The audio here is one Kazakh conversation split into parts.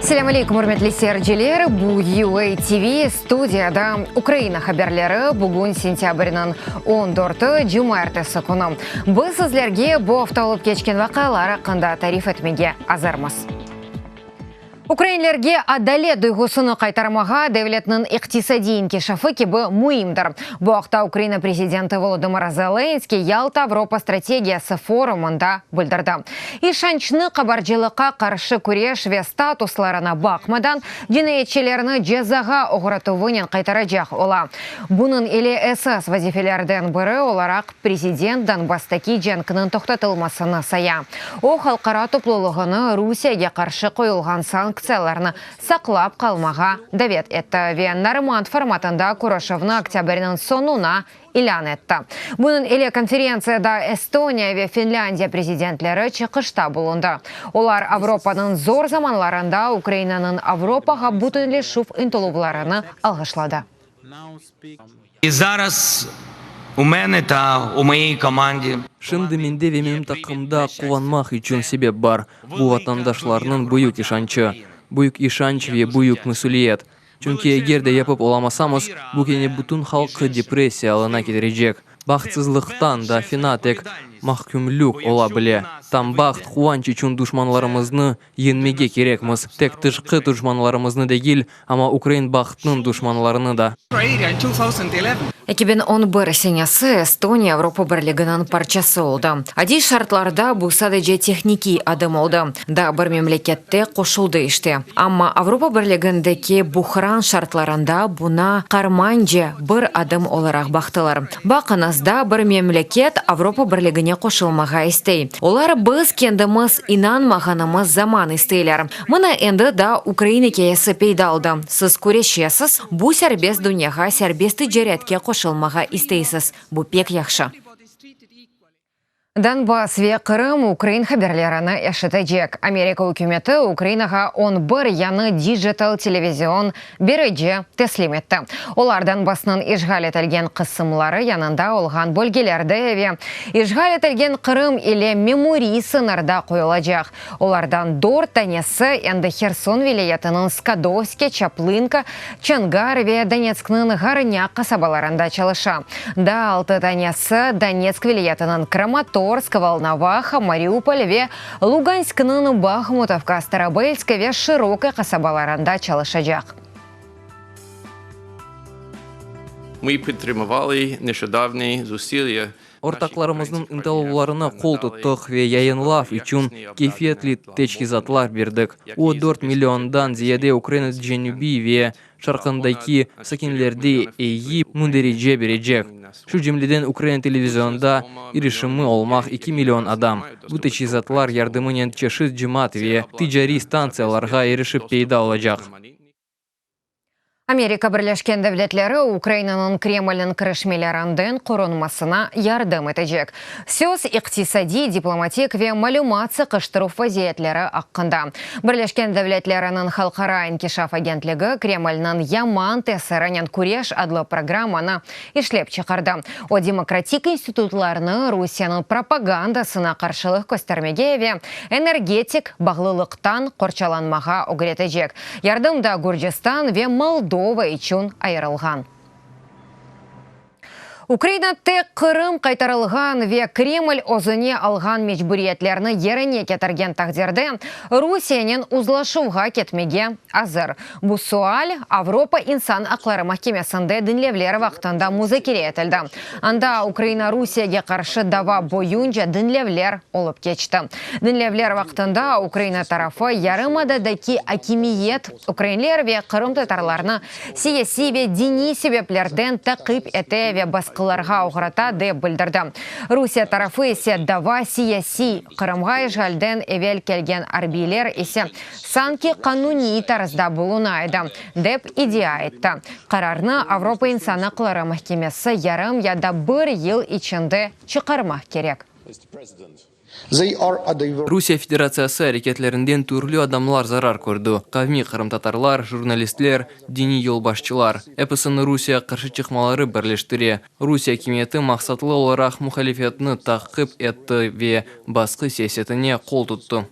Assalamu alaikum, hurmatli seyirciler. Bu UA TV studiyada Ukrayna haberleri bugün sentyabrның 14 Cuma ertesi kunu. Biz sizlerge bu hafta olup geçken vakalar hakkında tarif etmege azarmız. Украинлерге адалет дуйгусыны кайтармага devletнің иктисади инкишафы кебі муимдір. Бу вакытта Украина президенты Володимир Зеленский Ялта Европа стратегиясы форумында білдірді. Ишанчны кабарчылыкка каршы күреш ве статусларына бакмадан җинаятчыларны җәзага огратуыннан кайтарачак ола. Бунын эле эсэс вазифелерден бірі оларак президент Донбасстаки җәнкінің токтатылмасыны сая. О халкара топлулыгыны Русияга каршы коелган санкцияларны саклап калмага давет etті. Ве Норманд форматында Курошевны октябрьнің сонуна илан etті. Bunun эле конференцияда Эстония ве Финляндия президентлері чыгышта булунды. Олар Европаның зор заманларында Украинаның Европага бүтүнлешүп интилууларыны алгышлады. І зараз у мене та у моїй команді Шынды менде ве менің тақымда қуанмақ үшін себеп бар. Бұл ватандашларының бұйық ишанчы. Бұйық ишанч ве бұйық мүсулиет. Чүнки егерде япып оламасамыз, бұл кене бүтін халқы депрессиялына кетірежек. Бақытсызлықтан да финатек махкүмлүк ола біле. Там бақыт қуанчы чүн душманларымызны енмеге керекміз. Тек тышқы душманларымызны дегіл, ама Украин бақытның душманларыны да. 2011 сенесі Эстония Европа бірлігінің парчасы олды. Ади шартларда бұл садеже техники адым олды. Да бір мемлекетте қошылды іште. Амма Европа бірлігіндегі бұхран шартларында бұна қарманже бір адым оларақ бақтылар. Бақынызда бір мемлекет Европа бірлігіне қошылмаға істей. Олар біз кендіміз инанмағанымыз заман істейлер. Мұна енді да Украина кейесі пейдалды. Сіз көрешесіз, бұл сәрбес дүнияға сәрбесті жеретке қошылмаға істейсіз. Бұл пек яқшы. Донбасс ве Крым Украин хаберлераны яшытачак. Америка үкіметі Украинаға 11 яны диджитал телевизион береже теслим етті. Олар Донбассның ишғал етілген қысымлары янында олған бөлгелерді ве ишғал етілген Крым или меморий сынарда қойылачак. Олардан дор танесі енді Херсон вилаятының Скадовске, Чаплынка, Чангар ве Донецкның Гарыняк қасабаларында чалыша. Да алты танесі Донецк вилаятының Краматорск, Волноваха, Мариуполь ве Луганскның Бахмутовка, Старобельска ве Широкая қасабаларында чалышачак. Ми підтримували нещодавні зусилля Ортақларымыздың интеллуларына қол тұттық ве яйынлав үшін кефетлі течкизатлар бердік. О 4 миллиондан зияде Украина дженюби ве шарқындайки сакинлерді ейі мүндереже бережек. Шу жемледен Украина телевизионда иришімі олмақ 2 миллион адам. Бұл течкизатлар ярдымынен чешіз джимат ве тиджари станцияларға ерішіп пейда олажақ. Америка Бірлешкен Devletlері Украинаның Кремльнің кірішмелерінден құрынмасына ярдым етежек. Сөз иқтисади, дипломатик ве малюматсы қыштыру вазиетлері аққында. Бірлешкен Devletlерінің халқара инкишаф агентлігі Кремльнің яман тесірінен күреш адлы программаны ишлеп чықарды. О демократик институтларыны Русияның пропагандасына қаршылық көстермеге ве энергетик бағлылықтан қорчаланмаға огретежек. Ярдымда Гүржістан ве Молдова üçün айырылған. Украина тек Крым қайтарылған ве Кремль озыне алған мечбүриетлеріні еріне кетірген тақдерді Русиянен узлашуға кетмеге азыр. Бұл суал Европа инсан ақлары махкемесінде дінлевлер вақтында музакире етілді. Анда Украина Русияге қаршы дава бойынша дінлевлер олып кечті. Дінлевлер вақтында Украина тарафы ярымададаки акимиет украинлер ве Крым татарларны сияси ве дини себеплерден тақип ете ве қыларға оғырата деп білдірді. Русия тарафы есе дава сияси Қырымға ежғалден евел келген арбилер есе санки қануни тарызда болунайды деп идея айтты. Қарарны Европа инсан ақлары махкемесі ярым яда бір ел içinde чықармақ керек. Русия Федерациясы әрекетлерінден түрлі адамлар зарар көрді. Қавми қырым татарлар, журналистлер, дини елбашчылар. Эпісіні Русия қаршы чықмалары бірлештіре. Русия кеметі мақсатлы оларақ мұхалифетіні тақып етті ве басқы сесетіне қол тұтты.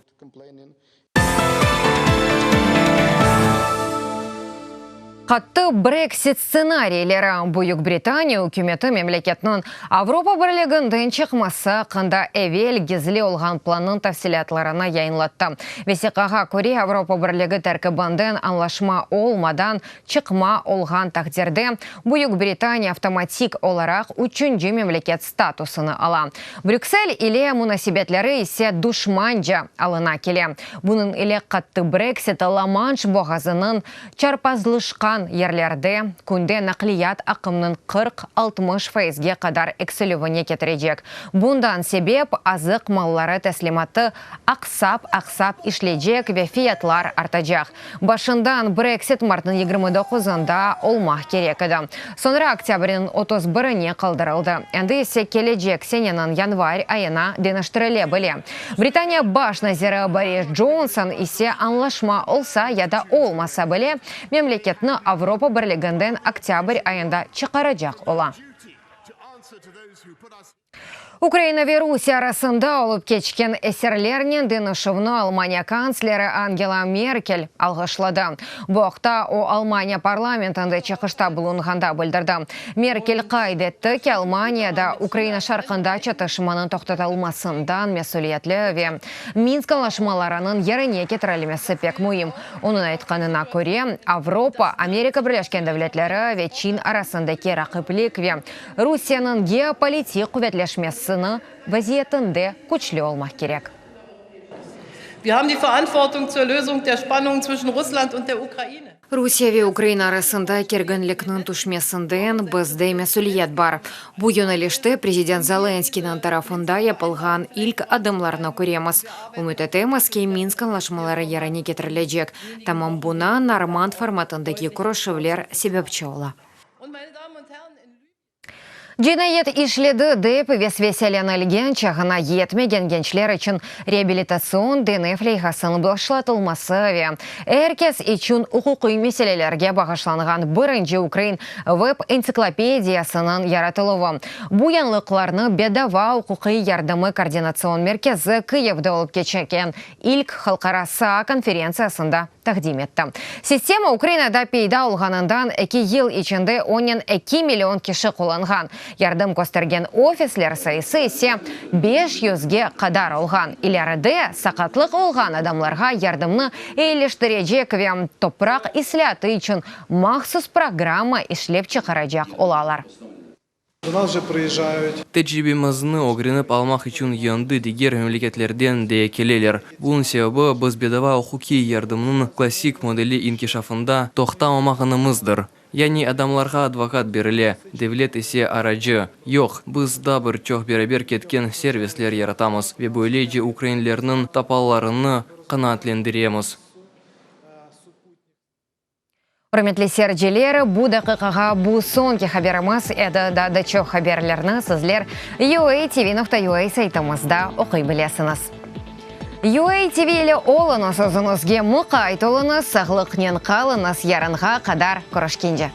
Қатты Брексит сценарийлері Бүйік Британия үкіметі мемлекетінің Авропа бірлігінден чықмасы қында әвел гезле олған планын тәфсилатларына яйынлатты. Весеқаға көре Авропа бірлігі тәркібанден анлашма олмадан чықма олған тақдерде Бүйік Британия автоматик оларақ үшінші мемлекет статусыны ала. Брюксель иле мұнасибетлері исе душманжа алына келе. Бұның иле қатты Брексит Ла-Манш боғазының чарпазлышқан ерлерде күнде нақлият ақымның 40-60% қадар экселювіне кетірежек. Бұндан себеп азық маллары тәслиматы ақсап ишлежек ве фиятлар артажақ. Башындан Брексит мартын 29-ында олмақ керек еді. Сонра октябрінің 31-не қалдырылды. Әнді есе кележек сененің январь айына деніштіріле біле. Британия баш назирі Борис Джонсон исе анлашма олса яда олмаса біле мемлекетні Авропа бірлігінден октябрь айында чықарajақ ола. Украина ве Русия арасында олып кечкен эсерлернен денішівні Алмания канцлері Ангела Меркель алғышлады. Бұқта о Алмания парламентінде чықышта бұлынғанда білдірді. Меркель қайдетті ке Алманияда Украина шарқында чатышыманын тоқтатылмасындан месулиетлі ве Минск анлашмаларының еріне кетірілмесі пек мұйым. Оның айтқанына көре Авропа, Америка Бірлешкен Дәвлетлері ве Чин арасындаки рақыплік ве Русияның геополитик құветлешмесі вазиетінде күчлі олмақ керек. Wir haben die Verantwortung zur Lösung der Spannungen zwischen Russland und der Ukraine. Русия ве Украина арасында кергінлікнің түшмесінден бізде месулиет бар. Бұ юнелешті президент Зеленскийдің тарафында япылған ilk адымларына көреміз. Үмітетеміз ке Минск анлашмалары еріне кетірілежек. Тамам бұна норманд форматындаки күрішівлер себепчі ола. Жинайет ишледі деп вес-веселен әлген чағына етмеген генчлер үшін реабилитацион денефлейхасын бұлашлатылмасы ве. Әркес үшін ұқуқи меселелерге бағышланған бірінші Украин веб-энциклопедиясының яратылуы. Бұянлықларны бедава ұқуқи ярдымы координацион меркезі Киевді олып кечекен ilk халқараса конференциясында тақдим етті. Система Украинада пейда олғанындан 2 ел ішінде онен 2 миллион кеші қоланған. Ярдым көстерген офислер сайысы есе 500-ге қадар олған. Илеріде сақатлық олған адамларға ярдымны ейлештірежек ве топрақ исляты үшін мақсус программа ішлеп чықарajақ олалар. Тәжірибемізні огреніп алмақ үшін янды дегер мемлекетлерден де келелер. Бұның себебі біз бедава құқи ярдымның классик модели инкешафында тоқтамамағынымызdır. Яни адамларға адвокат беріле, девлет есе арajı. Йоқ, біз да бір чоқ беребер кеткен сервислер яратамыз. Ве бөйлейже украинлерінің тапаларыны қанаатлендіреміз. Құрметлі серджелері, бұ дақиқаға бұ сонки хаберіміз әді да чоқ хаберлерні сізлер UA-TV.ua сайтымызда оқи білесіңіз. UA-TV-лі олыңыз өзіңізге мұқайт олыңыз, сағлықнен қалыңыз ярынға қадар көрішкенде.